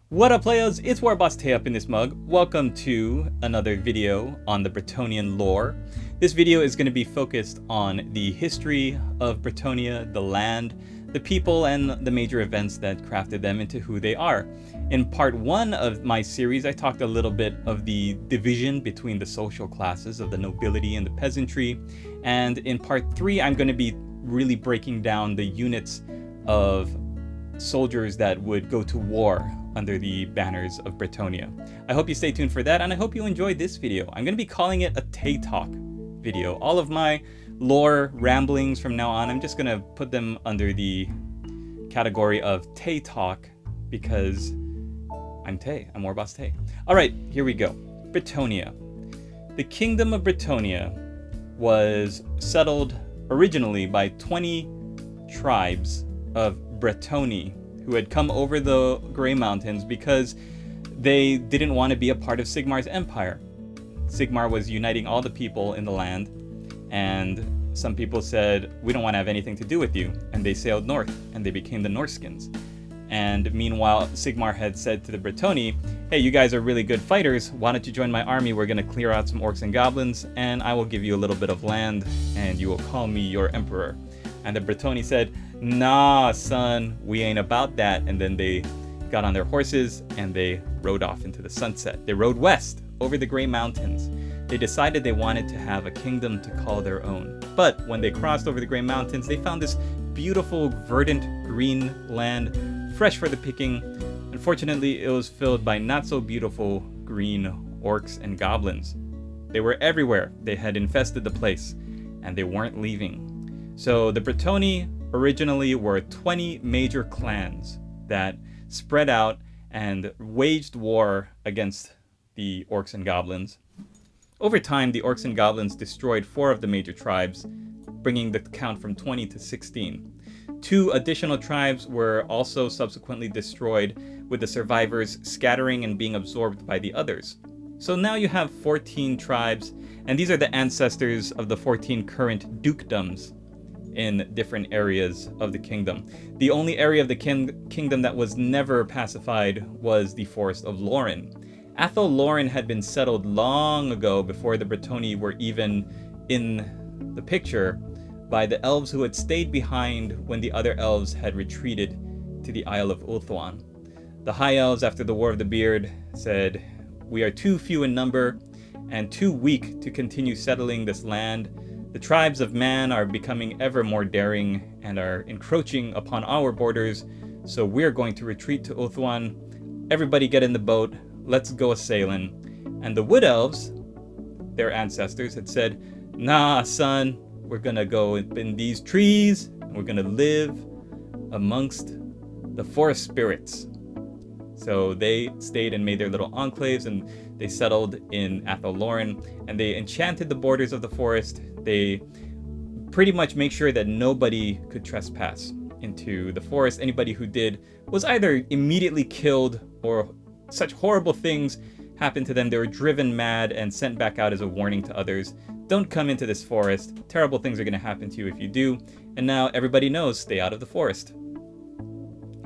What up, players? It's Warboss Tay up in this mug. Welcome to another video on the Bretonnian lore. This video is going to be focused on the history of Brettonnia, the land, the people, and the major events that crafted them into who they are. In part 1 of my series, I talked a little bit of the division between the social classes of the nobility and the peasantry. And in part 3, I'm going to be really breaking down the units of soldiers that would go to war under the banners of Bretonnia. I hope you stay tuned for that, and I hope you enjoyed this video. I'm going to be calling it a Tay Talk video. All of my lore ramblings from now on, I'm just going to put them under the category of Tay Talk because I'm Tay. I'm Warboss Tay. All right, here we go. Bretonnia. The Kingdom of Bretonnia was settled originally by 20 tribes of Bretonni who had come over the Grey Mountains because they didn't want to be a part of Sigmar's empire. Sigmar was uniting all the people in the land, and some people said, we don't want to have anything to do with you, and they sailed north, and they became the Norskins. And meanwhile, Sigmar had said to the Bretonni, hey, you guys are really good fighters, why don't you join my army? We're going to clear out some Orcs and Goblins, and I will give you a little bit of land, and you will call me your emperor. And the Bretonni said, nah, son, we ain't about that. And then they got on their horses and they rode off into the sunset. They rode west over the Grey Mountains. They decided they wanted to have a kingdom to call their own. But when they crossed over the Grey Mountains, they found this beautiful, verdant, green land, fresh for the picking. Unfortunately, it was filled by not so beautiful green orcs and goblins. They were everywhere. They had infested the place and they weren't leaving. So the Bretonni originally were 20 major clans that spread out and waged war against the Orcs and Goblins. Over time, the Orcs and Goblins destroyed 4 of the major tribes, bringing the count from 20 to 16. 2 additional tribes were also subsequently destroyed, with the survivors scattering and being absorbed by the others. So now you have 14 tribes, and these are the ancestors of the 14 current dukedoms in different areas of the kingdom. The only area of the kingdom that was never pacified was the Forest of Loren. Athel Loren had been settled long ago, before the Bretonni were even in the picture, by the elves who had stayed behind when the other elves had retreated to the Isle of Ulthuan. The High Elves, after the War of the Beard, said, we are too few in number and too weak to continue settling this land. The tribes of man are becoming ever more daring and are encroaching upon our borders, so we're going to retreat to Ulthuan. Everybody get in the boat, let's go a-sailing. And the Wood Elves, their ancestors, had said, nah, son, we're gonna go in these trees, and we're gonna live amongst the forest spirits. So they stayed and made their little enclaves, and they settled in Athel Loren, and they enchanted the borders of the forest. They pretty much make sure that nobody could trespass into the forest. Anybody who did was either immediately killed, or such horrible things happened to them. They were driven mad and sent back out as a warning to others. Don't come into this forest. Terrible things are going to happen to you if you do. And now everybody knows, stay out of the forest.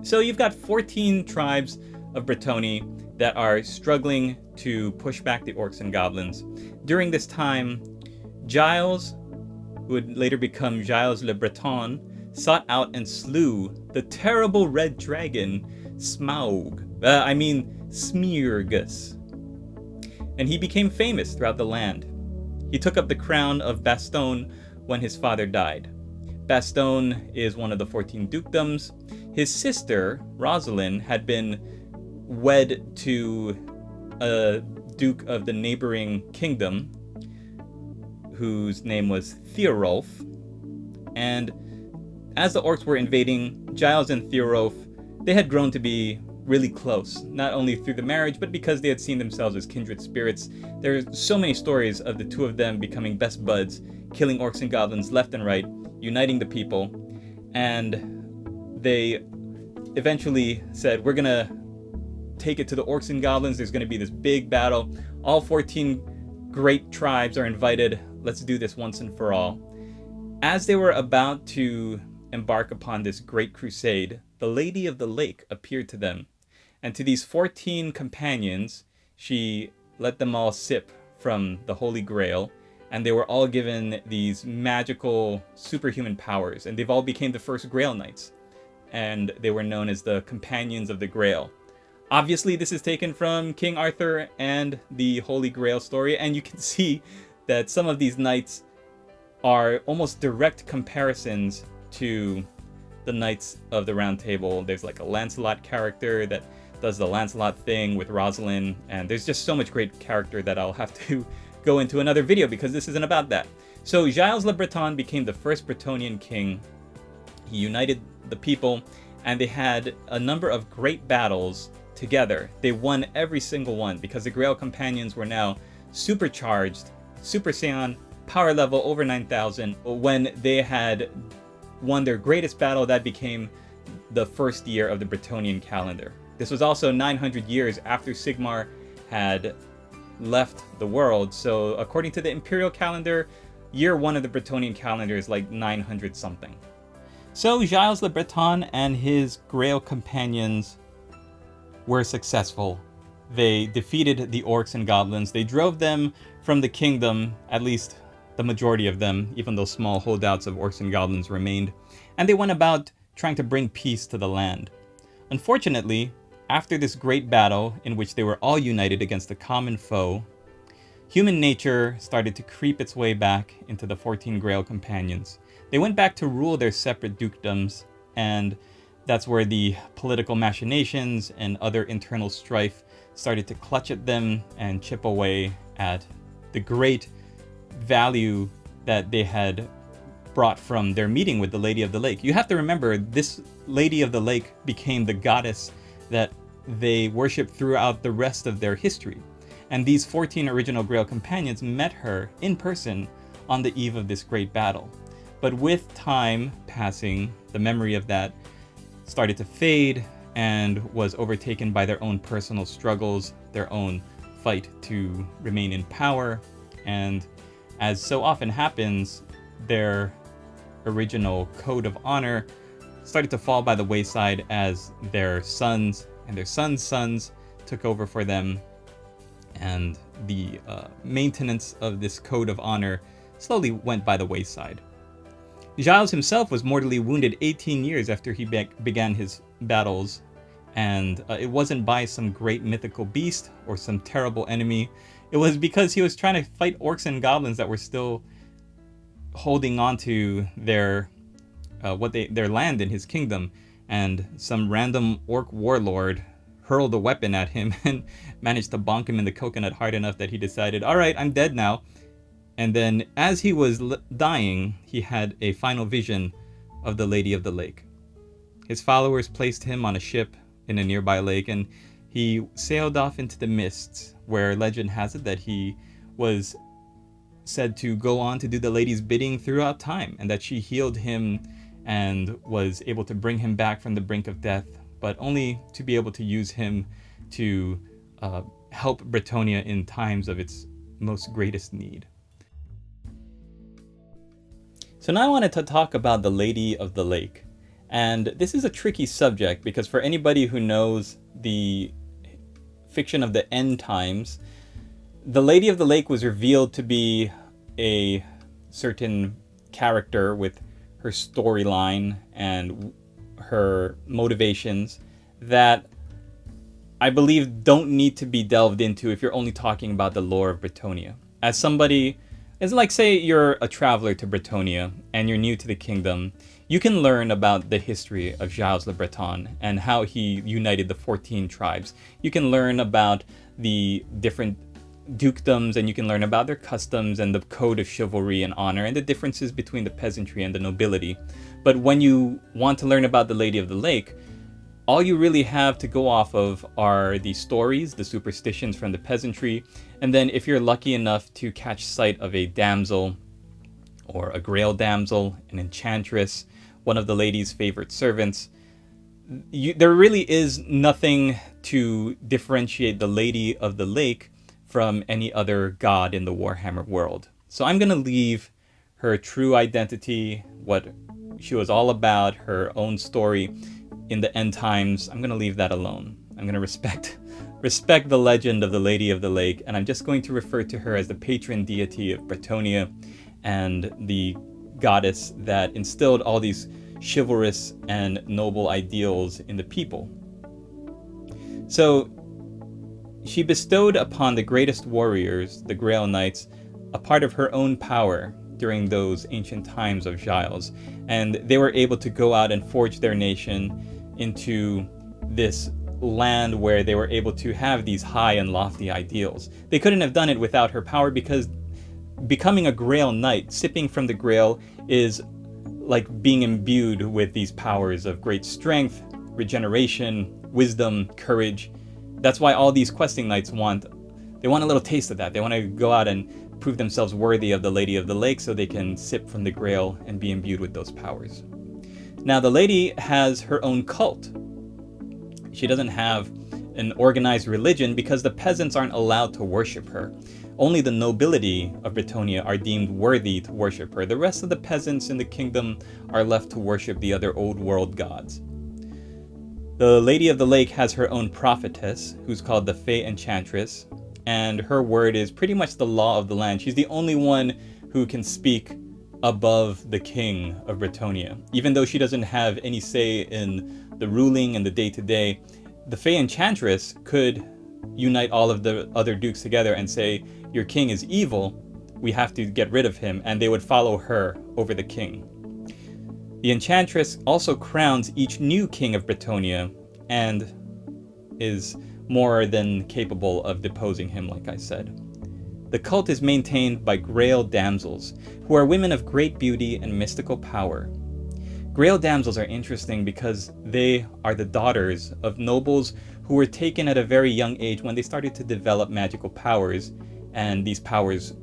So you've got 14 tribes of Bretonni that are struggling to push back the Orcs and Goblins. During this time, Gilles, who would later become Gilles le Breton, sought out and slew the terrible red dragon Smaug. Smeargus. And he became famous throughout the land. He took up the crown of Bastonne when his father died. Bastonne is one of the 14 dukedoms. His sister, Rosalind, had been wed to a duke of the neighboring kingdom, whose name was Theorolf. And as the orcs were invading, Gilles and Theorolf, they had grown to be really close, not only through the marriage, but because they had seen themselves as kindred spirits. There's so many stories of the two of them becoming best buds, killing orcs and goblins left and right, uniting the people, and they eventually said, we're gonna take it to the Orcs and Goblins. There's going to be this big battle. All 14 great tribes are invited. Let's do this once and for all. As they were about to embark upon this great crusade, the Lady of the Lake appeared to them And to these 14 companions, she let them all sip from the Holy Grail, and they were all given these magical superhuman powers, and they've all became the first Grail Knights, and they were known as the Companions of the Grail. Obviously, this is taken from King Arthur and the Holy Grail story, and you can see that some of these knights are almost direct comparisons to the Knights of the Round Table. There's like a Lancelot character that does the Lancelot thing with Rosalind, and there's just so much great character that I'll have to go into another video because this isn't about that. So Gilles le Breton became the first Bretonnian king. He united the people, and they had a number of great battles together. They won every single one because the Grail Companions were now supercharged, Super Saiyan, power level over 9,000. When they had won their greatest battle, that became the first year of the Bretonnian calendar. This was also 900 years after Sigmar had left the world, so according to the imperial calendar, year 1 of the Bretonnian calendar is like 900 something. So Gilles le Breton and his Grail companions were successful. They defeated the Orcs and Goblins. They drove them from the kingdom, at least the majority of them, even though small holdouts of Orcs and Goblins remained, and they went about trying to bring peace to the land. Unfortunately, after this great battle in which they were all united against a common foe, human nature started to creep its way back into the 14 Grail companions. They went back to rule their separate dukedoms, and that's where the political machinations and other internal strife started to clutch at them and chip away at the great value that they had brought from their meeting with the Lady of the Lake. You have to remember, this Lady of the Lake became the goddess that they worshipped throughout the rest of their history. And these 14 original Grail companions met her in person on the eve of this great battle. But with time passing, the memory of that started to fade and was overtaken by their own personal struggles, their own fight to remain in power, and as so often happens, their original code of honor started to fall by the wayside as their sons and their sons' sons took over for them, and the maintenance of this code of honor slowly went by the wayside. Gilles himself was mortally wounded 18 years after he began his battles, and it wasn't by some great mythical beast or some terrible enemy. It was because he was trying to fight Orcs and Goblins that were still holding on to their land in his kingdom, and some random orc warlord hurled a weapon at him and managed to bonk him in the coconut hard enough that he decided, all right, I'm dead now. And then as he was dying, he had a final vision of the Lady of the Lake. His followers placed him on a ship in a nearby lake, and he sailed off into the mists, where legend has it that he was said to go on to do the lady's bidding throughout time, and that she healed him and was able to bring him back from the brink of death, but only to be able to use him to help Brettonnia in times of its most greatest need. So now I wanted to talk about the Lady of the Lake. And this is a tricky subject because for anybody who knows the fiction of the end times, the Lady of the Lake was revealed to be a certain character with her storyline and her motivations that I believe don't need to be delved into if you're only talking about the lore of Brettonnia. As somebody, it's like, say you're a traveler to Brettonnia and you're new to the kingdom, you can learn about the history of Gilles le Breton and how he united the 14 tribes. You can learn about the different dukedoms, and you can learn about their customs and the code of chivalry and honor and the differences between the peasantry and the nobility. But when you want to learn about the Lady of the Lake, all you really have to go off of are the stories, the superstitions from the peasantry, and then if you're lucky enough to catch sight of a damsel or a Grail damsel, an Enchantress, one of the lady's favorite servants, there really is nothing to differentiate the Lady of the Lake from any other god in the Warhammer world. So I'm going to leave her true identity, what she was all about, her own story in the end times, I'm going to leave that alone. I'm going to respect the legend of the Lady of the Lake, and I'm just going to refer to her as the patron deity of Bretonnia and the goddess that instilled all these chivalrous and noble ideals in the people. So she bestowed upon the greatest warriors, the Grail Knights, a part of her own power during those ancient times of Giles, and they were able to go out and forge their nation into this land where they were able to have these high and lofty ideals. They couldn't have done it without her power, because becoming a Grail Knight, sipping from the Grail, is like being imbued with these powers of great strength, regeneration, wisdom, courage. That's why all these questing knights want a little taste of that. They want to go out and prove themselves worthy of the Lady of the Lake so they can sip from the Grail and be imbued with those powers. Now, the lady has her own cult. She doesn't have an organized religion because the peasants aren't allowed to worship her. Only the nobility of Bretonnia are deemed worthy to worship her. The rest of the peasants in the kingdom are left to worship the other old world gods. The Lady of the Lake has her own prophetess, who's called the Enchantress, and her word is pretty much the law of the land. She's the only one who can speak above the king of Bretonnia. Even though she doesn't have any say in the ruling and the day-to-day, the Enchantress could unite all of the other dukes together and say, your king is evil, we have to get rid of him, and they would follow her over the king. The Enchantress also crowns each new king of Bretonnia and is more than capable of deposing him, like I said. The cult is maintained by Grail Damsels, who are women of great beauty and mystical power. Grail Damsels are interesting because they are the daughters of nobles who were taken at a very young age when they started to develop magical powers, and these powers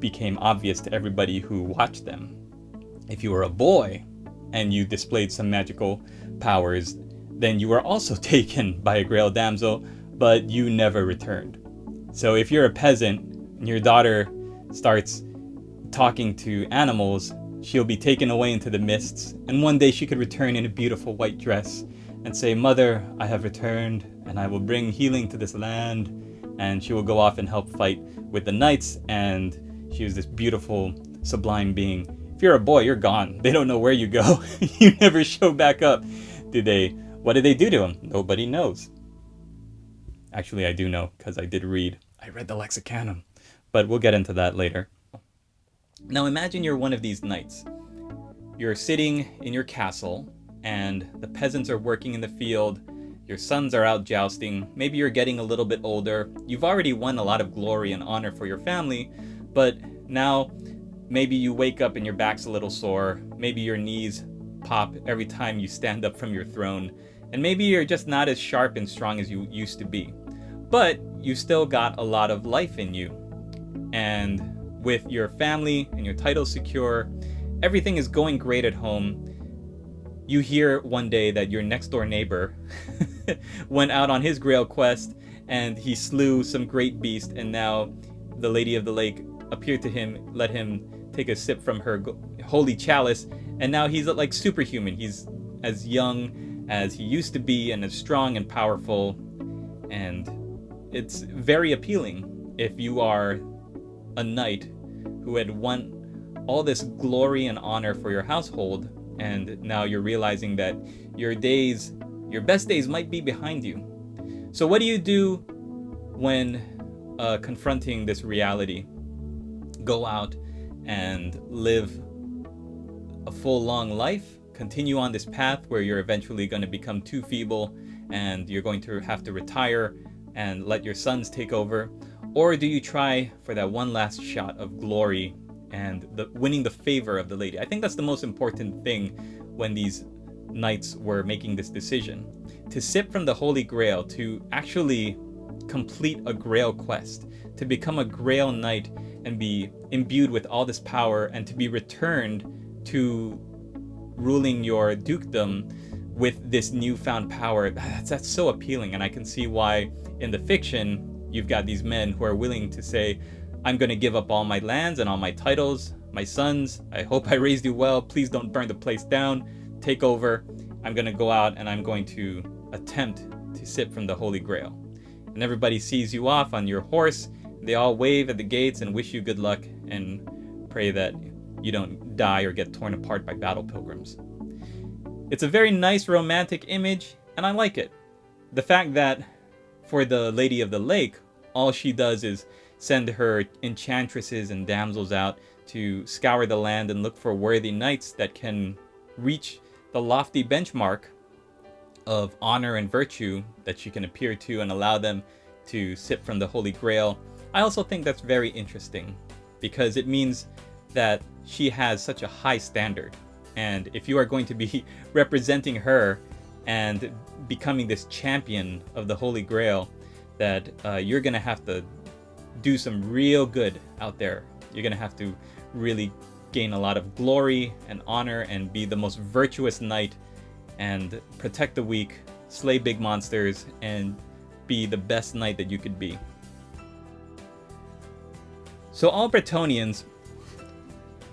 became obvious to everybody who watched them. If you were a boy and you displayed some magical powers, then you were also taken by a Grail Damsel, but you never returned. So if you're a peasant and your daughter starts talking to animals, she'll be taken away into the mists, and one day she could return in a beautiful white dress and say, "Mother, I have returned, and I will bring healing to this land." And she will go off and help fight with the knights, and she was this beautiful, sublime being. If you're a boy, you're gone. They don't know where you go. You never show back up. What did they do to him? Nobody knows. Actually, I do know, because I read the Lexicanum. But we'll get into that later. Now imagine you're one of these knights. You're sitting in your castle, and the peasants are working in the field. Your sons are out jousting. Maybe you're getting a little bit older. You've already won a lot of glory and honor for your family, but now maybe you wake up and your back's a little sore. Maybe your knees pop every time you stand up from your throne. And maybe you're just not as sharp and strong as you used to be. But you still got a lot of life in you. And with your family and your title secure, everything is going great at home. You hear one day that your next door neighbor went out on his Grail quest and he slew some great beast, and now the Lady of the Lake appeared to him, let him take a sip from her holy chalice, and now he's like superhuman. He's as young as he used to be and as strong and powerful, and it's very appealing if you are a knight who had won all this glory and honor for your household, and now you're realizing that your best days might be behind you. So what do you do when confronting this reality? Go out and live a full long life? Continue on this path where you're eventually going to become too feeble and you're going to have to retire and let your sons take over? Or do you try for that one last shot of glory and winning the favor of the lady? I think that's the most important thing when these knights were making this decision. To sip from the Holy Grail, to actually complete a Grail quest, to become a Grail Knight and be imbued with all this power, and to be returned to ruling your dukedom with this newfound power. That's so appealing, and I can see why in the fiction you've got these men who are willing to say, I'm going to give up all my lands and all my titles. My sons, I hope I raised you well. Please don't burn the place down. Take over. I'm going to go out and I'm going to attempt to to sip from the Holy Grail. And everybody sees you off on your horse. They all wave at the gates and wish you good luck and pray that you don't die or get torn apart by battle pilgrims. It's a very nice romantic image, and I like it. The fact that for the Lady of the Lake, all she does is send her enchantresses and damsels out to scour the land and look for worthy knights that can reach the lofty benchmark of honor and virtue that she can appear to and allow them to sip from the Holy Grail. I also think that's very interesting because it means that she has such a high standard. And if you are going to be representing her and becoming this champion of the Holy Grail, that you're going to have to do some real good out there. You're going to have to really gain a lot of glory and honor and be the most virtuous knight and protect the weak, slay big monsters, and be the best knight that you could be. So all Bretonnians,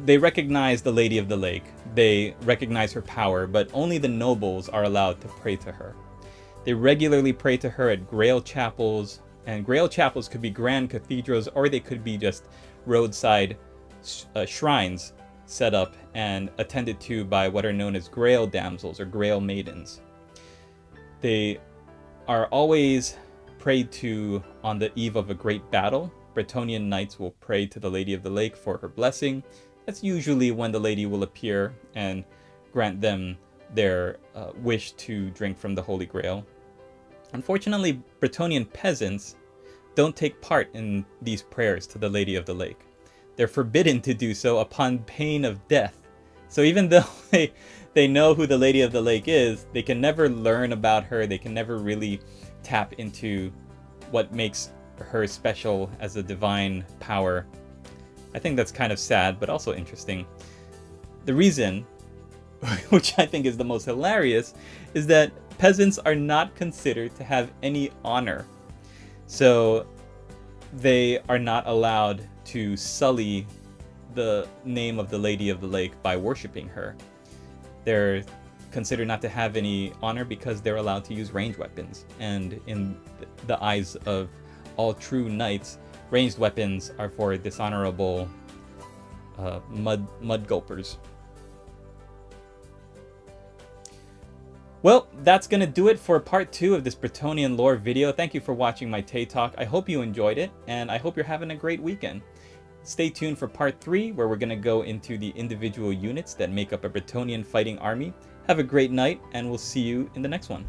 they recognize the Lady of the Lake. They recognize her power, but only the nobles are allowed to pray to her. They regularly pray to her at Grail chapels, and Grail chapels could be grand cathedrals, or they could be just roadside shrines set up and attended to by what are known as Grail damsels or Grail maidens. They are always prayed to on the eve of a great battle. Bretonnian knights will pray to the Lady of the Lake for her blessing. That's usually when the lady will appear and grant them their wish to drink from the Holy Grail. Unfortunately, Bretonnian peasants don't take part in these prayers to the Lady of the Lake. They're forbidden to do so upon pain of death. So even though they know who the Lady of the Lake is, they can never learn about her. They can never really tap into what makes her special as a divine power. I think that's kind of sad, but also interesting. The reason, which I think is the most hilarious, is that peasants are not considered to have any honor. So they are not allowed to sully the name of the Lady of the Lake by worshiping her. They're considered not to have any honor because they're allowed to use ranged weapons. And in the eyes of all true knights, ranged weapons are for dishonorable mud gulpers. Well, that's going to do it for part 2 of this Bretonnian lore video. Thank you for watching my Tay Talk. I hope you enjoyed it, and I hope you're having a great weekend. Stay tuned for part 3, where we're going to go into the individual units that make up a Bretonnian fighting army. Have a great night, and we'll see you in the next one.